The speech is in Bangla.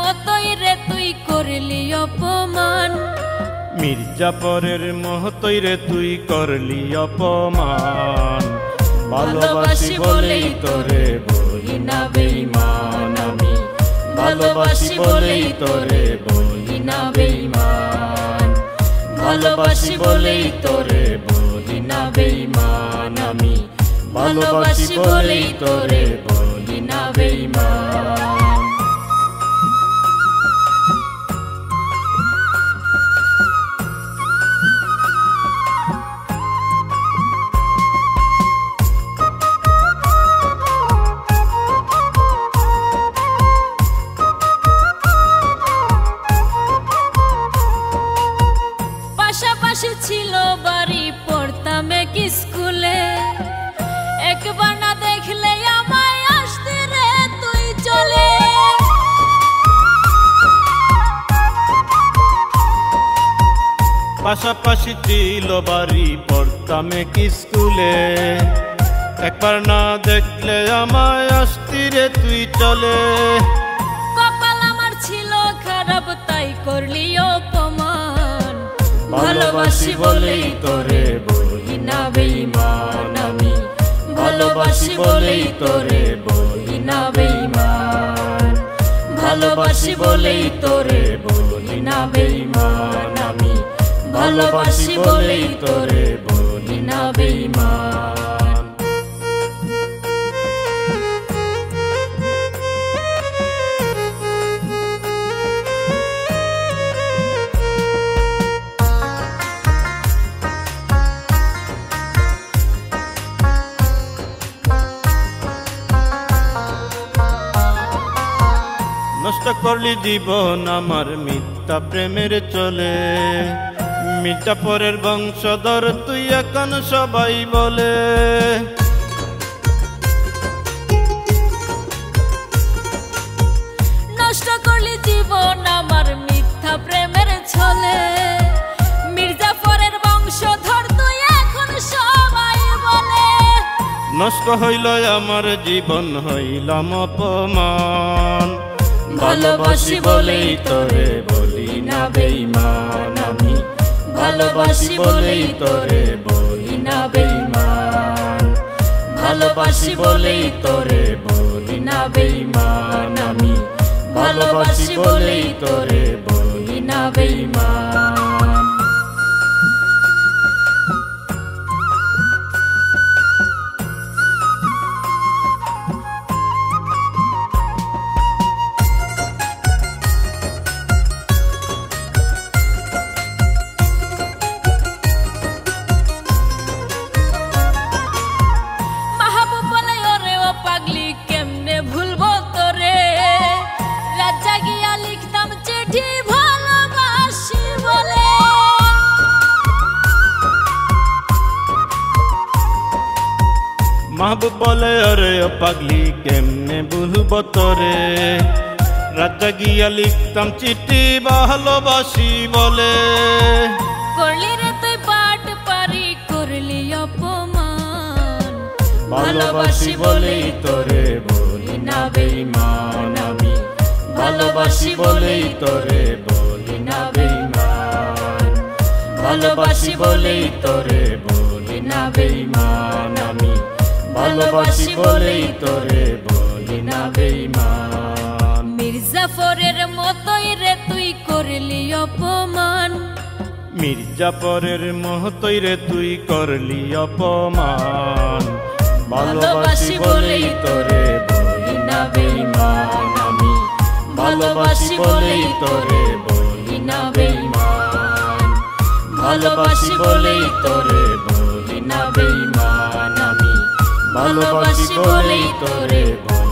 মতোই রে তুই করলি অপমান। মির্জাফরের মতোই রে তুই করলি অপমান। ভালোবাসি বলেই তোরে বলি না বেঈমান আমি, ভালোবাসি বলেই তোরে বলি না বেঈমান, ভালোবাসি বলেই তোরে বলি না বেঈমান আমি, ভালোবাসি বলেই তোরে বলি না বেঈমান। পাশাপাশি ছিল বাড়ি, পড়তাম এক স্কুলে, একবার না দেখলে আমায় আসতে রে তুই চলে। পাশাপাশি ছিল বাড়ি, পড়তাম এক স্কুলে, একবার না দেখলে আমায় আসতি রে তুই চলে। কপাল আমার ছিল খারাপ তাই করলি অপমান। ভালোবাসি বলেই তোরে বলি না বেঈমান আমি, ভালোবাসি বলেই তোরে বলি না বেঈমান, ভালোবাসি বলেই তোরে বলি না বেঈমান আমি, ভালোবাসি বলেই তোরে বলি না বেঈমান। নষ্ট করলি জীবন আমার মিথ্যা প্রেমের চলে, মির্জাফরের বংশধর তুই এখন সবাই বলে। নষ্ট করলি জীবন আমার মিথ্যা প্রেমের ছলে, মির্জাফরের বংশধর তুই এখন সবাই বলে। নষ্ট হইল আমার জীবন, হইলাম অপমান। ভালোবাসি বলেই তোরে বলি না বেঈমান আমি, ভালোবাসি বলেই তোরে বলি না বেঈমান, ভালোবাসি বলেই তোরে বলি না বেঈমান আমি, ভালোবাসি বলেই তোরে বলি না বেঈমান। পাগলি কেমনে ভুলবো তোরে, রাত জাগিয়া লিখতাম চিঠি ভালোবাসি বলে। মাহবুব বলে ওরে ও পাগলি কেমনে ভুলবো তোরে, রাত জাগিয়া লিখতাম চিঠি ভালোবাসি বলে। করলি রে তুই পাট পারি করলি অপমান। ভালোবাসি বলেই তোরে বলি না বেঈমান আমি, ভালোবাসি বলেই তোরে বলি না বেঈমান, ভালোবাসি বলেই তোরে বলি না বেঈমান আমি, ভালোবাসি বলেই তোরে বলি না বেঈমান। মির্জাফরের মতোই রে তুই করলি অপমান। মির্জাফরের মতোই রে তুই করলি অপমান। ভালোবাসি বলেই তোরে বলি না বেঈমান আমি, ভালোবাসি বলেই তোরে বলি না বেঈমান, ভালোবাসি বলেই তোরে বলি না বেঈমান আমি, ভালোবাসি বলেই তোরে বলি